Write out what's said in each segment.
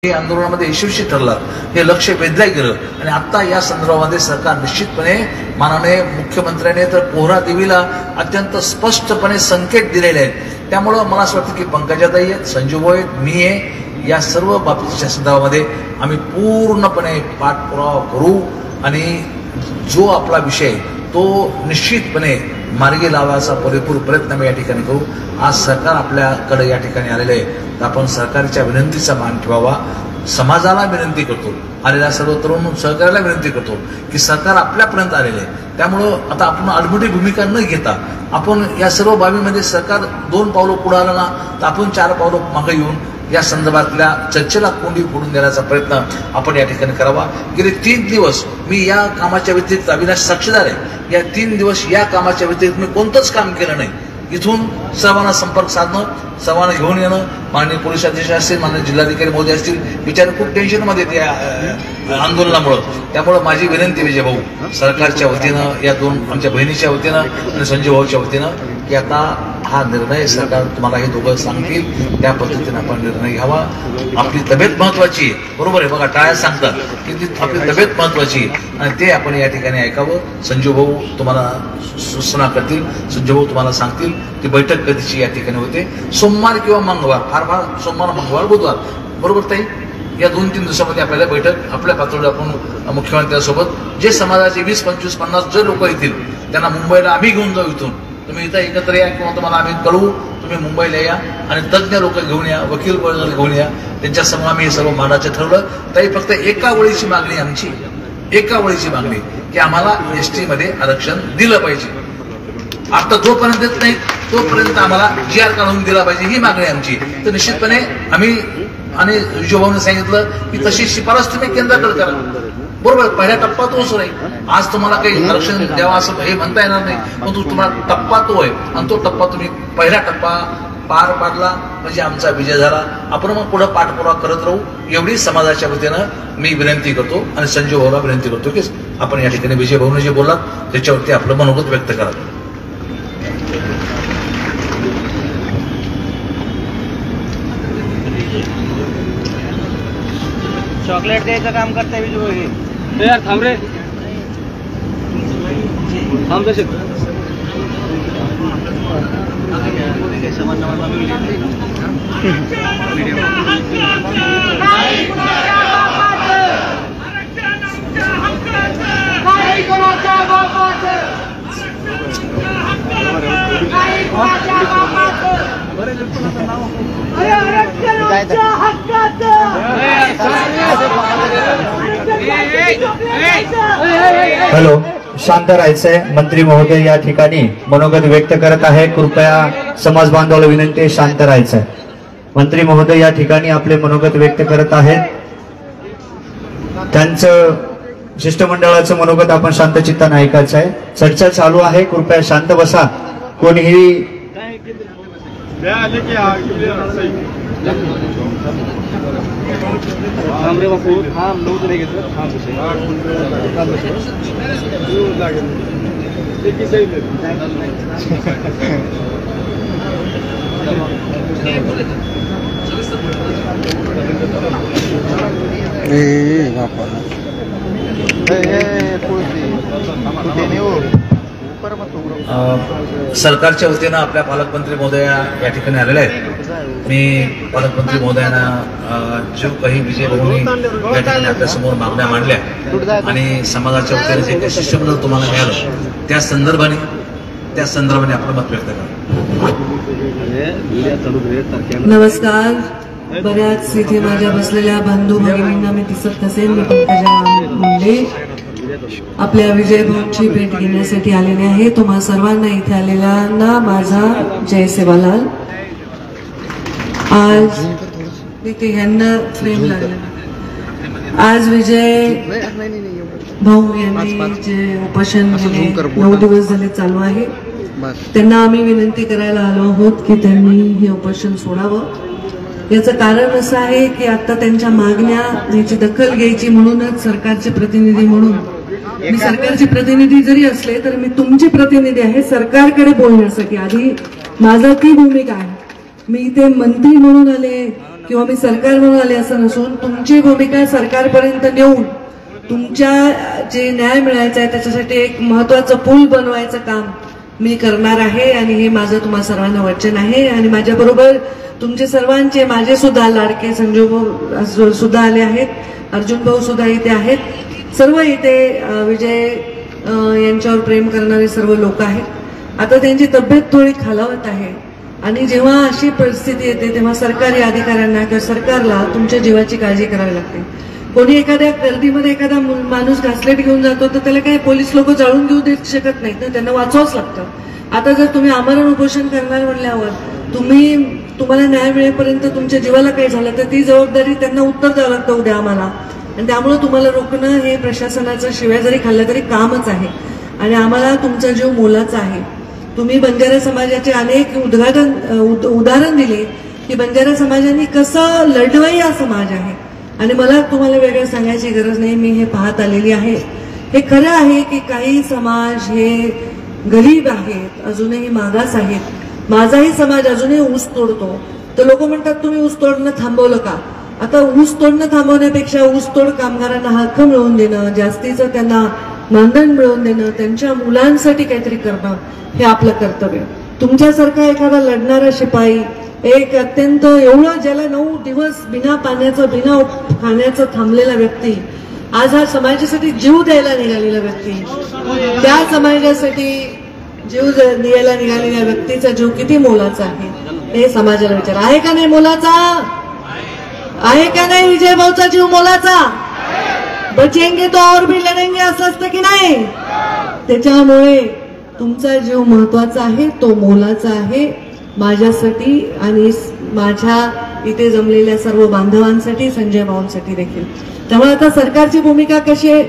आंदोलनामध्ये यशस्वी ठरला, हे लक्ष वेधलं गेलं आणि आता या संदर्भामध्ये सरकार निश्चितपणे माननीय मुख्यमंत्र्यांनी तर पोहरा देवीला अत्यंत स्पष्टपणे संकेत दिलेले आहेत। त्यामुळे मला असं वाटतं की पंकजाताई आहेत, संजीव भाऊ आहेत, मी आहे, या सर्व बाबतीच्या संदर्भामध्ये आम्ही पूर्णपणे पाठपुरावा करू आणि जो आपला विषय तो निश्चितपणे मार्गी लावायचा परिपूर्ण प्रयत्न आम्ही या ठिकाणी करू। आज सरकार आपल्याकडे या ठिकाणी आलेले आहे, तर आपण सरकारच्या विनंतीचा मान ठेवावा। समाजाला विनंती करतो, आलेल्या सर्व तरुण सहकार्याला विनंती करतो की सरकार आपल्यापर्यंत आलेले आहे। त्यामुळं आता आपण आडमुठी भूमिका न घेता आपण या सर्व बाबीमध्ये सरकार 2 पावलं पुढे आलं ना, तर आपण 4 पावलं मागे येऊन या संदर्भातल्या चर्चेला कोंडी फोडून देण्याचा प्रयत्न आपण या ठिकाणी करावा। गेले 3 दिवस मी या कामाच्या व्यतिरिक्त अविनाश साक्षीदार आहे, या 3 दिवस या कामाच्या व्यतिरिक्त मी कोणतंच काम केलं नाही। इथून सर्वांना संपर्क साधणं, सर्वांना घेऊन येणं, माननीय पोलीस अधीक्षक असतील, माननीय जिल्हाधिकारी महोदय असतील, बिचारे खूप टेन्शनमध्ये ते आंदोलनामुळं। त्यामुळं माझी विनंती विजय भाऊ, सरकारच्या वतीनं, या 2 आमच्या बहिणीच्या वतीनं आणि संजय भाऊच्या वतीनं की आता हा निर्णय सरकार तुम्हाला हे दोघं सांगतील त्या पद्धतीने आपण निर्णय घ्यावा। आपली तब्येत महत्वाची आहे, बरोबर आहे, बघा टाळ्या सांगतात की आपली तब्येत महत्वाची आहे आणि ते आपण या ठिकाणी ऐकावं। संजू भाऊ तुम्हाला सूचना करतील, संजू भाऊ तुम्हाला सांगतील ती बैठक कधीची या ठिकाणी होते, सोमवार किंवा मंगळवार, फार सोमवार, मंगळवार, बुधवार, बरोबर ताई? या 2-3 दिवसामध्ये आपल्याला बैठक आपल्या पातळीवर आपण मुख्यमंत्र्यांसोबत जे समाजाचे 20, 25, 50 जे लोक येतील त्यांना मुंबईला आम्ही घेऊन जाऊ। इथून तुम्ही इथं एकत्र या किंवा तुम्हाला आम्ही कळवू, तुम्ही मुंबईला या आणि तज्ज्ञ लोक घेऊन या, वकील घेऊन या, त्यांच्यासमोर आम्ही हे सर्व मांडायचं ठरवलं। तरी फक्त एका वेळीची मागणी आमची, एका वेळीची मागणी की आम्हाला एसटी मध्ये आरक्षण दिलं पाहिजे। आता जोपर्यंत देत नाही तोपर्यंत आम्हाला GR काढून दिला पाहिजे, ही मागणी आमची। तर निश्चितपणे आम्ही आणि विजयभाऊने सांगितलं की तशी शिफारस तुम्ही केंद्राकडे करा, बरोबर? पहिला टप्पा तोच नाही, आज तुम्हाला काही आरक्षण द्यावा असं हे म्हणता येणार नाही, परंतु तुम्हाला टप्पा तो आहे आणि तो टप्पा तुम्ही पहिला टप्पा पार पाडला म्हणजे आमचा विजय झाला। आपण मग पुढे पाठपुरावा करत राहू, एवढी समाजाच्या वतीनं मी विनंती करतो आणि संजय भाऊला विनंती करतो की आपण या ठिकाणी विजय भाऊने जे बोललात त्याच्यावरती आपलं मनोगत व्यक्त करा। चॉकलेट द्यायचं काम करताय विजू भाई, यार थांब रे, थांब तसे हॅलो, शांत राहायचंय। मंत्री महोदय या ठिकाणी मनोगत व्यक्त करत आहे, कृपया समाज बांधवाला विनंती आहे शांत राहायचंय। मंत्री महोदय या ठिकाणी आपले मनोगत व्यक्त करत आहेत, त्यांचं शिष्टमंडळाचं मनोगत आपण शांतचित्ताने ऐकायचं आहे। चर्चा चालू आहे, कृपया शांत बसा। कोणीही थांब रे बापू, थांब, नव्हतं नाही घेतलं, थांब तसे सरकारच्या वतीनं आपल्या पालकमंत्री महोदय या ठिकाणी आलेले आहेत। मी पालकमंत्री महोदयांना जो काही विजय भाऊंनी या ठिकाणी आपल्यासमोर मागण्या मांडल्या आणि समाजाच्या वतीने जे काही शिष्टमंडळ तुम्हाला मिळालं त्या संदर्भाने आपलं मत व्यक्त करा। नमस्कार, बऱ्याच इथे माझ्या बसलेल्या बंधू भगिनींना मी दिसत नसेल, मी पंकजा मुंडे आपल्या विजय भाऊंची भेट घेण्यासाठी आलेले आहे। तुम्हा सर्वांना इथे आलेल्यांना माझा जय सेवालाल। आज तिथे यांना फ्रेम लागला, आज विजय भाऊ यांनी जे उपोषण 9 दिवस झाले चालू आहे, त्यांना आम्ही विनंती करायला आलो आहोत की त्यांनी हे उपोषण सोडावं। याचं कारण असं आहे की आता त्यांच्या मागण्या याची दखल घ्यायची म्हणूनच सरकारचे प्रतिनिधी म्हणून, मी सरकारचे प्रतिनिधी जरी असले तर मी तुमचे प्रतिनिधी आहे सरकारकडे बोलण्यासाठी, आधी माझं ती भूमिका आहे। मी इथे मंत्री म्हणून आले किंवा मी सरकार म्हणून आले असं नसून तुमची भूमिका सरकारपर्यंत नेऊन तुमच्या जे न्याय मिळायचा आहे त्याच्यासाठी एक महत्वाचं पूल बनवायचं काम मी करणार आहे आणि हे माझं तुम्हा सर्वांना वचन आहे. आणि माझ्याबरोबर तुमचे सर्वांचे माझे सुद्धा लाडके संजू भाऊ सुद्धा आले आहेत, अर्जुन भाऊ सुद्धा इथे आहेत, सर्व इथे विजय यांच्यावर प्रेम करणारे सर्व लोक आहेत. आता त्यांची तब्येत थोडी खालावत आहे आणि जेव्हा अशी परिस्थिती येते तेव्हा सरकारी अधिकाऱ्यांना किंवा सरकारला तुमच्या जीवाची काळजी करावी लागते. कोणी एखाद्या गर्दीमध्ये एखादा माणूस घासलेट घेऊन जातो तर त्याला काही पोलीस लोक जाळून घेऊ देऊ शकत नाहीत ना, त्यांना वाचवावंच लागतं. आता जर तुम्ही आमरण उपोषण करणार म्हणल्यावर तुम्हाला न्याय मिळेपर्यंत तुमच्या जीवाला काही झालं तर ती जबाबदारी त्यांना उत्तर द्यावं लागतं उद्या आम्हाला. आणि त्यामुळे तुम्हाला रोखणं हे प्रशासनाचं शिव्या जरी खाल्लं तरी कामच आहे आणि आम्हाला तुमचा जीव मोलाचा आहे. तुम्ही बंजारा समाजाचे अनेक उदाहरण दिले की बंजारा समाजाने कसं लढवई हा समाज आहे आणि मला तुम्हाला वेगळं सांगायची गरज नाही, मी हे पाहत आलेली आहे. हे खरं आहे की काही समाज हे गरीब आहेत, अजूनही मागास आहेत. माझाही समाज अजूनही ऊस तोडतो तर लोक म्हणतात तुम्ही ऊस तोडणं थांबवलं का? आता ऊस तोडणं थांबवण्यापेक्षा ऊसतोड कामगारांना हक्क मिळवून देणं, जास्तीचं त्यांना मानधन मिळवून देणं, त्यांच्या मुलांसाठी काहीतरी करणं हे आपलं कर्तव्य. तुमच्यासारखा एखादा लढणारा शिपाई, एक अत्यंत एवढं ज्याला 9 दिवस बिना पाण्याचं बिना खाण्याचं थांबलेला व्यक्ती, आज हा समाजासाठी जीव द्यायला निघालेला व्यक्ती, त्या समाजासाठी जीव द्यायला निघालेल्या व्यक्तीचा जीव किती मोलाचा आहे हे समाजाला विचार आहे का नाही? मोलाचा आहे का नाही? विजय भाऊचा जीव मोलाचा? बचेंगे तो और भी लढेंगे असं असतं की नाही? त्याच्यामुळे तुमचा जीव महत्वाचा आहे, तो मोलाचा आहे माझ्यासाठी आणि माझ्या इथे जमलेल्या सर्व बांधवांसाठी, संजय भाऊंसाठी देखील. त्यामुळे आता सरकारची भूमिका कशी आहे?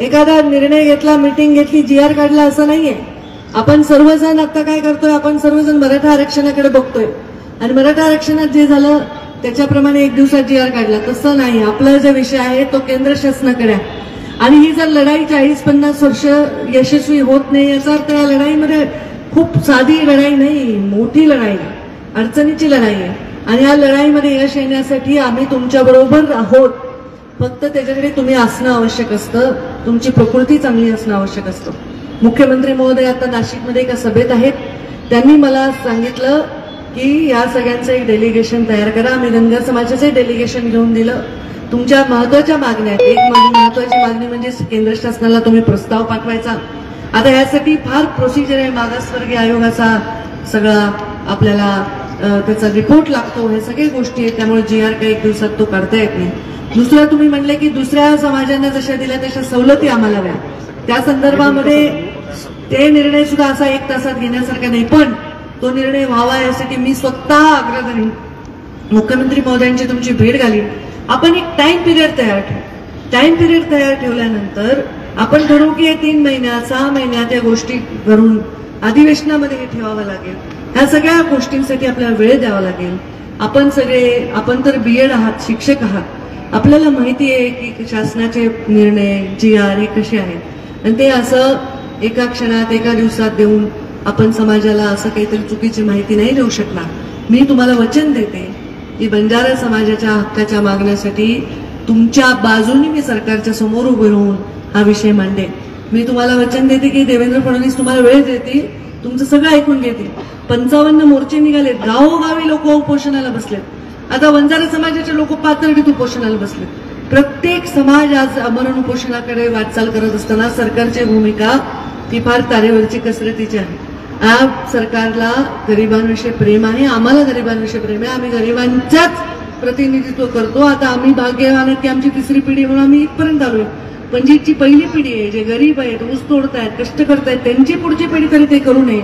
एखादा निर्णय घेतला, मीटिंग घेतली, GR काढला असं नाहीये. आपण सर्वजण आता काय करतोय, आपण सर्वजण मराठा आरक्षणाकडे बघतोय आणि मराठा आरक्षणात जे झालं त्याच्याप्रमाणे एक दिवसात GR काढला तसं नाही. आपला जो विषय आहे तो केंद्र शासनाकडे आहे आणि ही जर लढाई 40-50 वर्ष यशस्वी होत नाही याचा अर्थ या लढाईमध्ये खूप साधी लढाई नाही, मोठी लढाई, अडचणीची लढाई आहे आणि या लढाईमध्ये यश येण्यासाठी आम्ही तुमच्या बरोबर आहोत. फक्त त्याच्याकडे तुम्ही असणं आवश्यक असतं, तुमची प्रकृती चांगली असणं आवश्यक असतं. मुख्यमंत्री महोदय आता नाशिकमध्ये एका सभेत आहेत, त्यांनी मला सांगितलं की या सगळ्यांचं एक डेलिगेशन तयार करा. आम्ही धनगर समाजाचे डेलिगेशन घेऊन दिलं. तुमच्या महत्वाच्या मागण्या आहेत. एक महत्वाची मागणी म्हणजे केंद्र शासनाला तुम्ही प्रस्ताव पाठवायचा. आता यासाठी फार प्रोसिजर आहे, मागासवर्गीय आयोगाचा सगळा आपल्याला त्याचा रिपोर्ट लागतो, हे सगळ्या गोष्टी आहेत. त्यामुळे GR काही एक दिवसात तो काढता येत नाही. दुसरं तुम्ही म्हणले की दुसऱ्या समाजांना जशा दिल्या तशा सवलती आम्हाला द्या. त्या संदर्भामध्ये ते निर्णय सुद्धा असा 1 तासात घेण्यासारखा नाही, पण तो निर्णय व्हावा यासाठी मी स्वतः आग्रह करीन, मुख्यमंत्री महोदयांची तुमची भेट घालीन. आपण एक टाइम पिरियड तयार ठेवू. टाइम पिरियड तयार ठेवल्यानंतर आपण ठरवू की 3 महिन्यात 6 महिन्यात या गोष्टी करून अधिवेशनामध्ये हे ठेवावं लागेल. ह्या सगळ्या गोष्टींसाठी आपल्याला वेळ द्यावा लागेल. आपण तर BEd आहात, शिक्षक आहात, आपल्याला माहिती आहे की शासनाचे निर्णय GR हे कसे आहेत आणि ते असं एका क्षणात एका दिवसात देऊन आपण समाजाला असं काहीतरी चुकीची माहिती नाही देऊ शकणार. मी तुम्हाला वचन देते की बंजारा समाजाच्या हक्काच्या मागण्यासाठी तुमच्या बाजूनी मी सरकारच्या समोर उभे राहून हा विषय मांडेन. मी तुम्हाला वचन देते की देवेंद्र फडणवीस तुम्हाला वेळ देतील, तुमचं सगळं ऐकून घेतील. 55 मोर्चे निघालेत, गावोगावी लोक उपोषणाला बसलेत. आता बंजारा समाजाचे लोक पातळीत उपोषणाला बसलेत. प्रत्येक समाज आज अमरण उपोषणाकडे वाटचाल करत असताना सरकारची भूमिका ही फार तारेवरची कसरतीची आहे. आज सरकारला गरिबांविषयी प्रेम आहे, आम्हाला गरिबांविषयी प्रेम आहे, आम्ही गरिबांच्याच प्रतिनिधित्व करतो. आता आम्ही भाग्यवान की आमची 3री पिढी म्हणून आम्ही इथपर्यंत आलोय, पण जी पहिली पिढी आहे, जे गरीब आहेत, ऊस तोडतायत, कष्ट करतायत, त्यांची पुढची पिढी तरी ते करू नये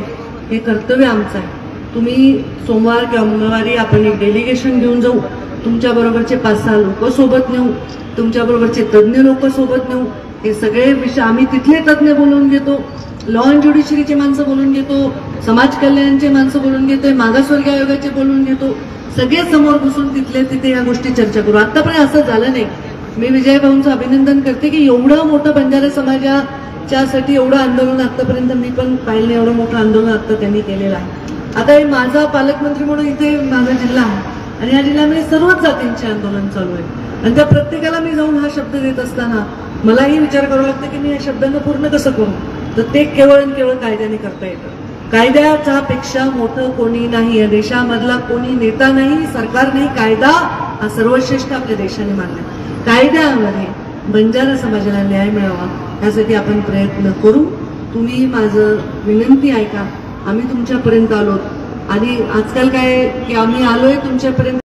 हे कर्तव्य आमचं आहे. तुम्ही सोमवार किंवा मंगळवारी आपण एक डेलिगेशन घेऊन जाऊ, तुमच्या बरोबरचे 5-6 लोक सोबत नेऊ, तुमच्या बरोबरचे तज्ज्ञ लोक सोबत नेऊ. हे सगळे विषय आम्ही तिथले तज्ज्ञ बोलवून घेतो, लॉ अँड ज्युडिशरीचे माणसं बोलून घेतो, समाज कल्याणचे माणसं बोलून घेतोय, मागासवर्गीय आयोगाचे बोलून घेतो. सगळे समोर बसून तिथले तिथे या गोष्टी चर्चा करू. आतापर्यंत असं झालं नाही. मी विजय भाऊंचं अभिनंदन करते की एवढं मोठं बंजारा समाजाच्यासाठी एवढं आंदोलन आतापर्यंत मी पण पाहिलं नाही. एवढं मोठं आंदोलन आता त्यांनी केलेलं आहे. आता हे माझा पालकमंत्री म्हणून इथे माझा जिल्हा आहे, आणि या जिल्ह्यामध्ये सर्वच जातींचे आंदोलन चालू आहे आणि त्या प्रत्येकाला मी जाऊन हा शब्द देत असताना मलाही विचार करावा लागतो की मी या शब्दांना पूर्ण कसं करू. तर ते केवळ आणि केवळ कायद्याने करता येतं. कायद्याच्या पेक्षा मोठं कोणी नाही. या देशामधला कोणी नेता नाही, सरकार नाही, कायदा हा सर्वश्रेष्ठ आपल्या देशाने मानला. कायद्यामध्ये बंजारा समाजाला न्याय मिळावा यासाठी आपण प्रयत्न करू. तुम्ही माझं विनंती ऐका. आम्ही तुमच्यापर्यंत आलो आणि आजकाल काय की आम्ही आलोय तुमच्यापर्यंत